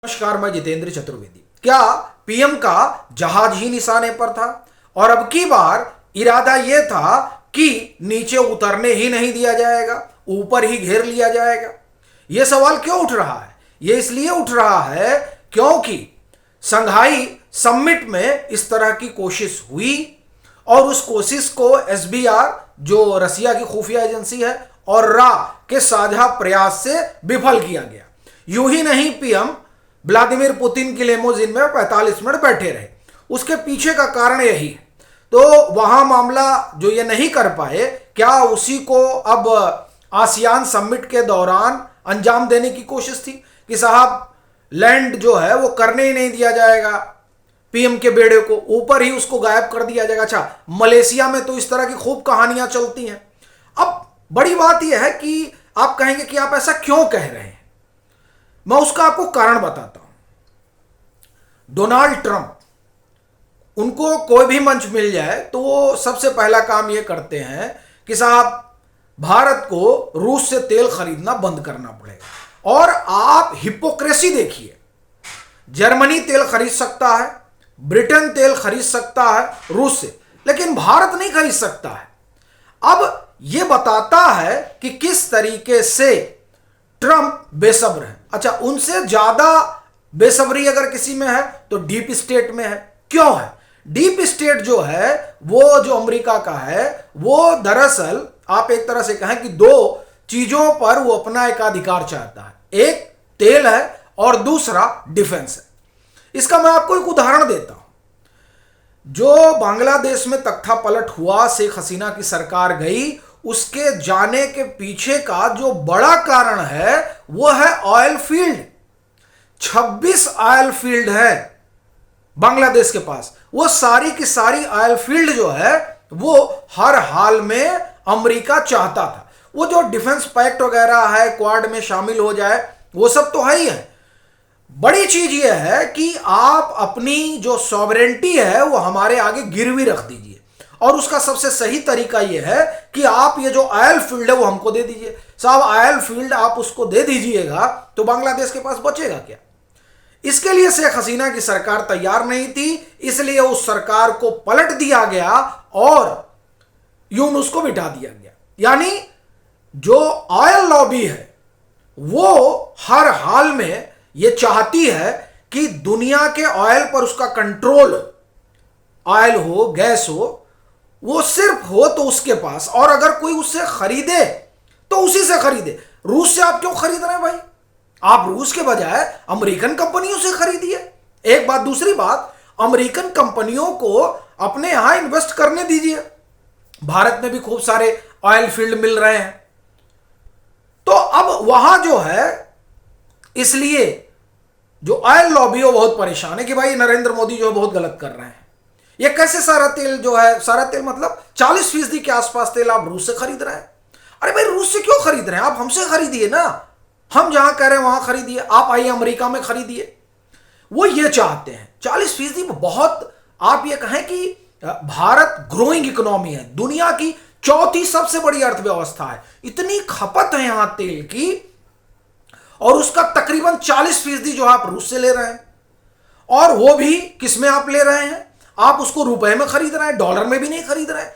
नमस्कार, मैं जितेंद्र चतुर्वेदी। क्या पीएम का जहाज ही निशाने पर था और अब की बार इरादा यह था कि नीचे उतरने ही नहीं दिया जाएगा, ऊपर ही घेर लिया जाएगा? यह सवाल क्यों उठ रहा है? यह इसलिए उठ रहा है क्योंकि संघाई समिट में इस तरह की कोशिश हुई और उस कोशिश को एसबीआर, जो रसिया की खुफिया एजेंसी है, और रा के साझा प्रयास से विफल किया गया। यूं ही नहीं, पीएम व्लादिमीर पुतिन की लेमोजिन में 45 मिनट बैठे रहे। उसके पीछे का कारण यही है। तो वहां मामला जो ये नहीं कर पाए, क्या उसी को अब आसियान समिट के दौरान अंजाम देने की कोशिश थी कि साहब लैंड जो है वो करने ही नहीं दिया जाएगा, पीएम के बेड़े को ऊपर ही उसको गायब कर दिया जाएगा। अच्छा, मलेशिया में तो इस तरह की खूब कहानियां चलती हैं। अब बड़ी बात यह है कि आप कहेंगे कि आप ऐसा क्यों कह रहे हैं। मैं उसका आपको कारण बताता हूं। डोनाल्ड ट्रंप, उनको कोई भी मंच मिल जाए तो वो सबसे पहला काम ये करते हैं कि साहब भारत को रूस से तेल खरीदना बंद करना पड़ेगा। और आप हिपोक्रेसी देखिए, जर्मनी तेल खरीद सकता है, ब्रिटेन तेल खरीद सकता है रूस से, लेकिन भारत नहीं खरीद सकता है। अब यह बताता है कि किस तरीके से ट्रंप बेसब्र है। अच्छा, उनसे ज्यादा बेसब्री अगर किसी में है तो डीप स्टेट में है। क्यों है? डीप स्टेट जो है वो जो अमेरिका का है, वो दरअसल आप एक तरह से कहें कि दो चीजों पर वो अपना एकाधिकार चाहता है। एक तेल है और दूसरा डिफेंस है। इसका मैं आपको एक उदाहरण देता हूं। जो बांग्लादेश में तख्ता पलट हुआ, शेख हसीना की सरकार गई, उसके जाने के पीछे का जो बड़ा कारण है वो है ऑयल फील्ड। 26 ऑयल फील्ड है बांग्लादेश के पास। वो सारी की सारी ऑयल फील्ड जो है वो हर हाल में अमेरिका चाहता था। वो जो डिफेंस पैक्ट वगैरह है, क्वाड में शामिल हो जाए, वो सब तो है ही है। बड़ी चीज यह है कि आप अपनी जो सॉवरेंटी है वो हमारे आगे गिरवी रख दीजिए, और उसका सबसे सही तरीका यह है कि आप ये जो ऑयल फील्ड है वो हमको दे दीजिए। साहब, ऑयल फील्ड आप उसको दे दीजिएगा तो बांग्लादेश के पास बचेगा क्या? इसके लिए शेख हसीना की सरकार तैयार नहीं थी, इसलिए उस सरकार को पलट दिया गया और यूनुस को बिठा दिया गया। यानी जो ऑयल लॉबी है वो हर हाल में ये चाहती है कि दुनिया के ऑयल पर उसका कंट्रोल, ऑयल हो, गैस हो, वो सिर्फ हो तो उसके पास, और अगर कोई उससे खरीदे तो उसी से खरीदे। रूस से आप क्यों खरीद रहे हैं भाई? आप रूस के बजाय अमेरिकन कंपनियों से खरीदिए। एक बात। दूसरी बात, अमेरिकन कंपनियों को अपने यहां इन्वेस्ट करने दीजिए। भारत में भी खूब सारे ऑयल फील्ड मिल रहे हैं। तो अब वहां जो है, इसलिए जो ऑयल लॉबी है बहुत परेशान है कि भाई नरेंद्र मोदी जो है बहुत गलत कर रहे हैं। ये कैसे सारा तेल जो है, सारा तेल मतलब 40% के आसपास तेल आप रूस से खरीद रहे हैं। अरे भाई, रूस से क्यों खरीद रहे हैं? आप हमसे खरीदिए ना। हम जहां कह रहे हैं वहां खरीदिए। आप आइए अमेरिका में खरीदिए। वो ये चाहते हैं 40%। बहुत आप ये कहें कि भारत ग्रोइंग इकोनॉमी है, दुनिया की चौथी सबसे बड़ी अर्थव्यवस्था है, इतनी खपत है यहां तेल की, और उसका तकरीबन 40% जो आप रूस से ले रहे हैं। और वो भी किस में आप ले रहे हैं? आप उसको रुपए में खरीद रहे हैं, डॉलर में भी नहीं खरीद रहे हैं।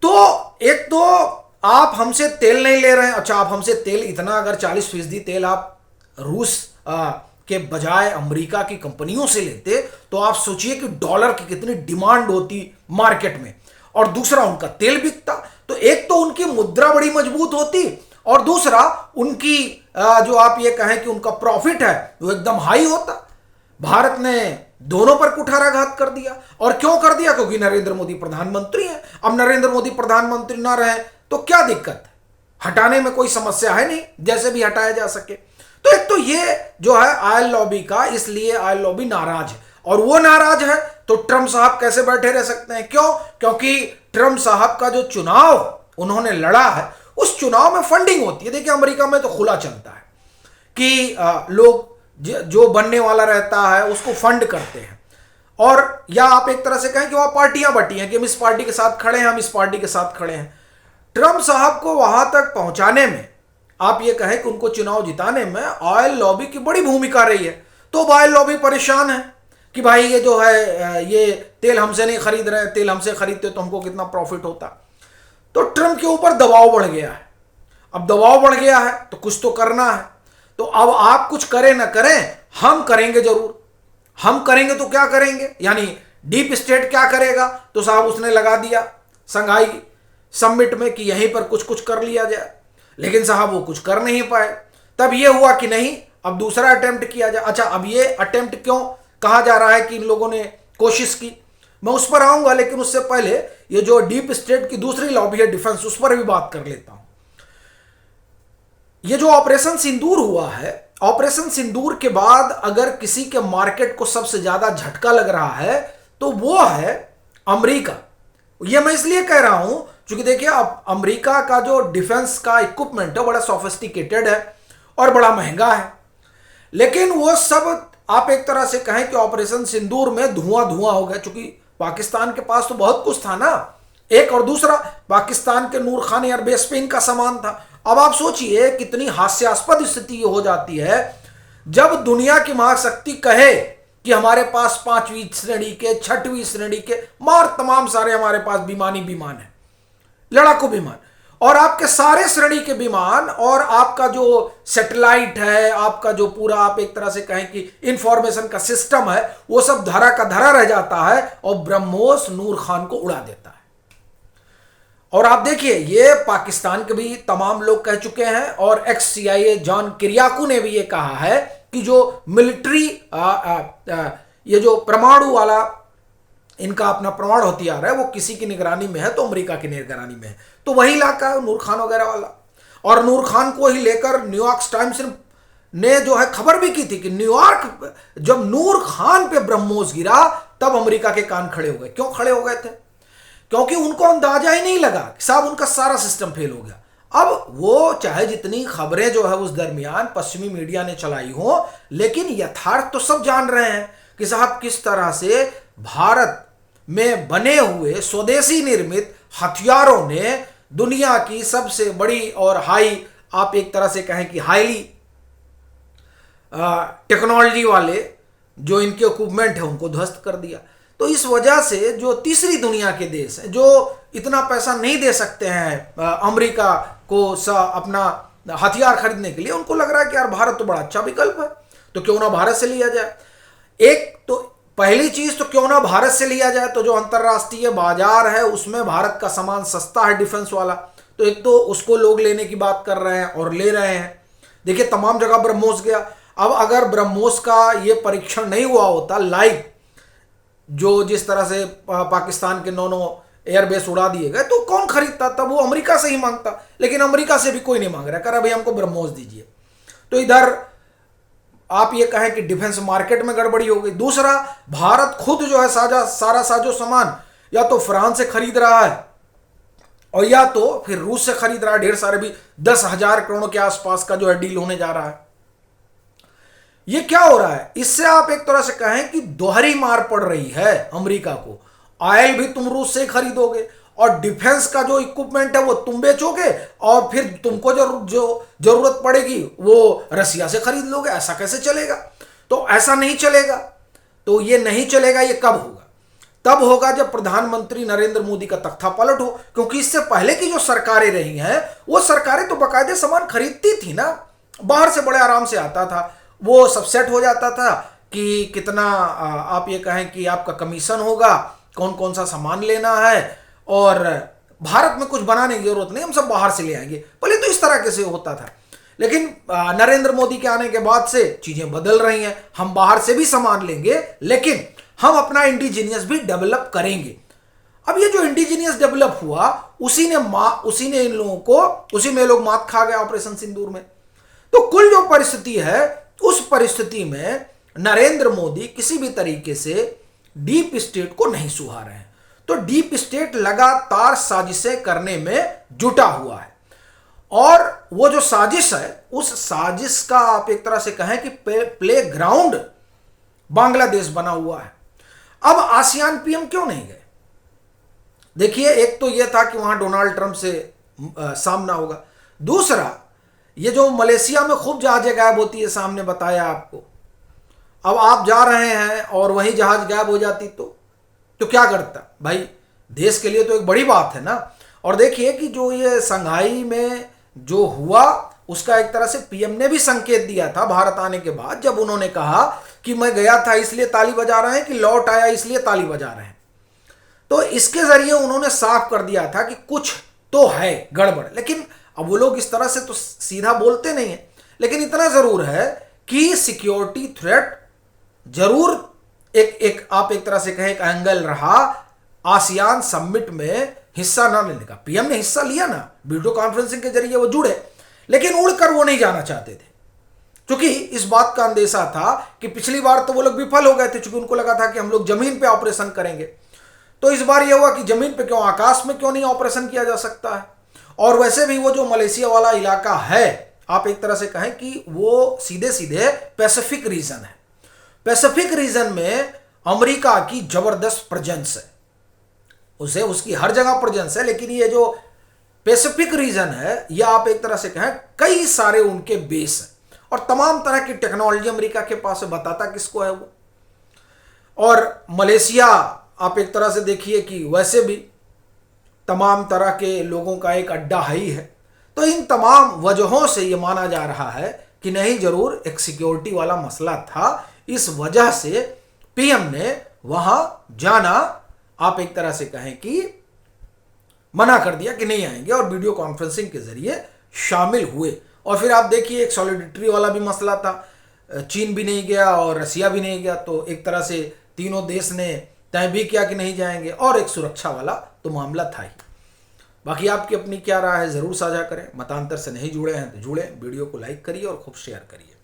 तो एक तो आप हमसे तेल नहीं ले रहे हैं। अच्छा, आप हमसे तेल इतना, अगर 40% तेल आप रूस के बजाय अमेरिका की कंपनियों से लेते तो आप सोचिए कि डॉलर की कितनी डिमांड होती मार्केट में, और दूसरा उनका तेल बिकता। तो एक तो उनकी मुद्रा बड़ी मजबूत होती, और दूसरा उनकी जो आप ये कहें कि उनका प्रॉफिट है वो एकदम हाई होता। भारत ने दोनों पर कुठाराघात कर दिया। और क्यों कर दिया? क्योंकि नरेंद्र मोदी प्रधानमंत्री हैं। अब नरेंद्र मोदी प्रधानमंत्री ना रहे तो क्या दिक्कत है? हटाने में कोई समस्या है नहीं, जैसे भी हटाया जा सके। तो एक तो ये जो है ऑयल लॉबी का, इसलिए ऑयल लॉबी नाराज है। और वो नाराज है तो ट्रंप साहब कैसे बैठे रह सकते हैं? क्यों? क्योंकि ट्रंप साहब का जो चुनाव उन्होंने लड़ा है, उस चुनाव में फंडिंग होती है। देखिए, अमेरिका में तो खुला चलता है कि लोग जो बनने वाला रहता है उसको फंड करते हैं, और या आप एक तरह से कहें कि वहां पार्टियां बटी हैं कि हम इस पार्टी के साथ खड़े हैं, हम इस पार्टी के साथ खड़े हैं। ट्रंप साहब को वहां तक पहुंचाने में आप ये कहें कि उनको चुनाव जिताने में ऑयल लॉबी की बड़ी भूमिका रही है, तो ऑयल लॉबी परेशान है कि भाई ये जो है ये तेल हमसे नहीं खरीद रहे, तेल हमसे खरीदते तो हमको कितना प्रॉफिट होता। तो ट्रंप के ऊपर दबाव बढ़ गया है। अब दबाव बढ़ गया है तो कुछ तो करना है। तो अब आप कुछ करें ना करें, हम करेंगे जरूर। हम करेंगे तो क्या करेंगे, यानी डीप स्टेट क्या करेगा, तो साहब उसने लगा दिया संघाई समिट में कि यहीं पर कुछ कुछ कर लिया जाए, लेकिन साहब वो कुछ कर नहीं पाए। तब ये हुआ कि नहीं, अब दूसरा अटेम्प्ट किया जाए। अच्छा, अब ये अटेम्प्ट क्यों कहा जा रहा है कि इन लोगों ने कोशिश की, मैं उस पर आऊंगा, लेकिन उससे पहले ये जो डीप स्टेट की दूसरी लॉबी है डिफेंस, उस पर भी बात कर लेता हूं। ये जो ऑपरेशन सिंदूर हुआ है, ऑपरेशन सिंदूर के बाद अगर किसी के मार्केट को सबसे ज्यादा झटका लग रहा है तो वो है अमेरिका। ये मैं इसलिए कह रहा हूं क्योंकि देखिए, अब अमेरिका का जो डिफेंस का इक्विपमेंट है बड़ा सोफिस्टिकेटेड है और बड़ा महंगा है, लेकिन वो सब आप एक तरह से कहें कि ऑपरेशन सिंदूर में धुआं धुआं हो गया, क्योंकि पाकिस्तान के पास तो बहुत कुछ था ना, एक, और दूसरा पाकिस्तान के नूर खान एयरबेस पे इनका सामान था। अब आप सोचिए कितनी हास्यास्पद स्थिति हो जाती है जब दुनिया की महाशक्ति कहे कि हमारे पास 5वीं श्रेणी के, 6वीं श्रेणी के मार तमाम सारे हमारे पास विमान है, लड़ाकू विमान, और आपके सारे श्रेणी के विमान और आपका जो सैटेलाइट है, आपका जो पूरा आप एक तरह से कहें कि इंफॉर्मेशन का सिस्टम है, वो सब धरा का धरा रह जाता है और ब्रह्मोस नूर खान को उड़ा देता है। और आप देखिए, ये पाकिस्तान के भी तमाम लोग कह चुके हैं और एक्स CIA जॉन किरियाकू ने भी ये कहा है कि जो मिलिट्री ये जो परमाणु वाला इनका अपना परमाणु हथियार है वो किसी की निगरानी में है तो अमेरिका की निगरानी में है, तो वही इलाका है नूर खान वगैरह वाला। और नूर खान को ही लेकर न्यूयॉर्क टाइम्स ने जो है खबर भी की थी कि न्यूयॉर्क, जब नूर खान पे ब्रह्मोस गिरा तब अमेरिका के कान खड़े हो गए। क्यों खड़े हो गए थे? क्योंकि उनको अंदाजा ही नहीं लगा कि साहब उनका सारा सिस्टम फेल हो गया। अब वो चाहे जितनी खबरें जो है उस दरमियान पश्चिमी मीडिया ने चलाई हो, लेकिन यथार्थ तो सब जान रहे हैं कि साहब किस तरह से भारत में बने हुए स्वदेशी निर्मित हथियारों ने दुनिया की सबसे बड़ी और हाई, आप एक तरह से कहें कि हाईली टेक्नोलॉजी वाले जो इनके इक्विपमेंट है उनको ध्वस्त कर दिया। तो इस वजह से जो तीसरी दुनिया के देश हैं जो इतना पैसा नहीं दे सकते हैं अमेरिका को अपना हथियार खरीदने के लिए, उनको लग रहा है कि यार भारत तो बड़ा अच्छा विकल्प है, तो क्यों ना भारत से लिया जाए। एक तो पहली चीज, तो क्यों ना भारत से लिया जाए, तो जो अंतरराष्ट्रीय बाजार है उसमें भारत का सामान सस्ता है डिफेंस वाला, तो एक तो उसको लोग लेने की बात कर रहे हैं और ले रहे हैं। देखिए तमाम जगह ब्रह्मोस गया। अब अगर ब्रह्मोस का ये परीक्षण नहीं हुआ होता लाइव, जो जिस तरह से पाकिस्तान के 9 एयरबेस उड़ा दिए गए, तो कौन खरीदता? तब वो अमेरिका से ही मांगता, लेकिन अमेरिका से भी कोई नहीं मांग रहा, कह रहा भाई हमको ब्रह्मोस दीजिए। तो इधर आप ये कहें कि डिफेंस मार्केट में गड़बड़ी हो गई। दूसरा, भारत खुद जो है सारा साजो सामान या तो फ्रांस से खरीद रहा है और या तो फिर रूस से खरीद रहा है। ढेर सारे भी 10,000 करोड़ के आसपास का जो है डील होने जा रहा है। ये क्या हो रहा है? इससे आप एक तरह से कहें कि दोहरी मार पड़ रही है अमेरिका को। ऑयल भी तुम रूस से खरीदोगे और डिफेंस का जो इक्विपमेंट है वो तुम बेचोगे और फिर तुमको जो जरूरत पड़ेगी वो रसिया से खरीद लोगे। ऐसा कैसे चलेगा? तो ऐसा नहीं चलेगा। तो ये नहीं चलेगा। ये कब होगा? तब होगा जब प्रधानमंत्री नरेंद्र मोदी का तख्ता पलट हो, क्योंकि इससे पहले की जो सरकारें रही हैं वो सरकारें तो बाकायदे सामान खरीदती थी ना, बाहर से बड़े आराम से आता था, वो सब सेट हो जाता था कि कितना आप ये कहें कि आपका कमीशन होगा, कौन कौन सा सामान लेना है, और भारत में कुछ बनाने की जरूरत नहीं, हम सब बाहर से ले आएंगे। पहले तो इस तरह कैसे होता था, लेकिन नरेंद्र मोदी के आने के बाद से चीजें बदल रही हैं। हम बाहर से भी सामान लेंगे लेकिन हम अपना इंडिजीनियस भी डेवलप करेंगे। अब ये जो इंडिजीनियस डेवलप हुआ उसी ने इन लोगों को, उसी में लोग मात खा गए ऑपरेशन सिंदूर में। तो कुल जो परिस्थिति है, उस परिस्थिति में नरेंद्र मोदी किसी भी तरीके से डीप स्टेट को नहीं सुहा रहे हैं। तो डीप स्टेट लगातार साजिशें करने में जुटा हुआ है और वो जो साजिश है, उस साजिश का आप एक तरह से कहें कि प्ले ग्राउंड बांग्लादेश बना हुआ है। अब आसियान पीएम क्यों नहीं गए? देखिए, एक तो यह था कि वहां डोनाल्ड ट्रंप से सामना होगा। दूसरा, ये जो मलेशिया में खूब जहाजें गायब होती है, सामने बताया आपको, अब आप जा रहे हैं और वहीं जहाज गायब हो जाती तो क्या करता भाई? देश के लिए तो एक बड़ी बात है ना। और देखिए कि जो ये संघाई में जो हुआ, उसका एक तरह से पीएम ने भी संकेत दिया था भारत आने के बाद, जब उन्होंने कहा कि मैं गया था इसलिए ताली बजा रहे हैं, कि लौट आया इसलिए ताली बजा रहे हैं। तो इसके जरिए उन्होंने साफ कर दिया था कि कुछ तो है गड़बड़। लेकिन अब वो लोग इस तरह से तो सीधा बोलते नहीं है, लेकिन इतना जरूर है कि सिक्योरिटी थ्रेट जरूर एक आप एक तरह से कहें एक एंगल रहा आसियान समिट में हिस्सा ना लेने का। पीएम ने हिस्सा लिया ना, वीडियो कॉन्फ्रेंसिंग के जरिए वो जुड़े, लेकिन उड़कर वो नहीं जाना चाहते थे, क्योंकि इस बात का अंदेशा था कि पिछली बार तो वो लोग विफल हो गए थे, क्योंकि उनको लगा था कि हम लोग जमीन पे ऑपरेशन करेंगे। तो इस बार ये हुआ कि जमीन पे क्यों, आकाश में क्यों नहीं ऑपरेशन किया जा सकता है। और वैसे भी वो जो मलेशिया वाला इलाका है, आप एक तरह से कहें कि वो सीधे सीधे पैसिफिक रीजन है। पैसिफिक रीजन में अमेरिका की जबरदस्त प्रेजेंस है, उसे उसकी हर जगह प्रेजेंस है, लेकिन ये जो पैसिफिक रीजन है, ये आप एक तरह से कहें कई सारे उनके बेस है और तमाम तरह की टेक्नोलॉजी अमेरिका के पास है। बताता किसको है वो। और मलेशिया आप एक तरह से देखिए कि वैसे भी तमाम तरह के लोगों का एक अड्डा ही है। तो इन तमाम वजहों से ये माना जा रहा है कि नहीं, जरूर एक सिक्योरिटी वाला मसला था, इस वजह से पीएम ने वहां जाना आप एक तरह से कहें कि मना कर दिया कि नहीं आएंगे, और वीडियो कॉन्फ्रेंसिंग के जरिए शामिल हुए। और फिर आप देखिए एक सॉलिडिटी वाला भी मसला था, चीन भी नहीं गया और रसिया भी नहीं गया, तो एक तरह से तीनों देश ने तय भी किया कि नहीं जाएंगे, और एक सुरक्षा वाला तो मामला था ही। बाकी आपकी अपनी क्या राय है, जरूर साझा करें। मतांतर से नहीं जुड़े हैं तो जुड़े, वीडियो को लाइक करिए और खूब शेयर करिए।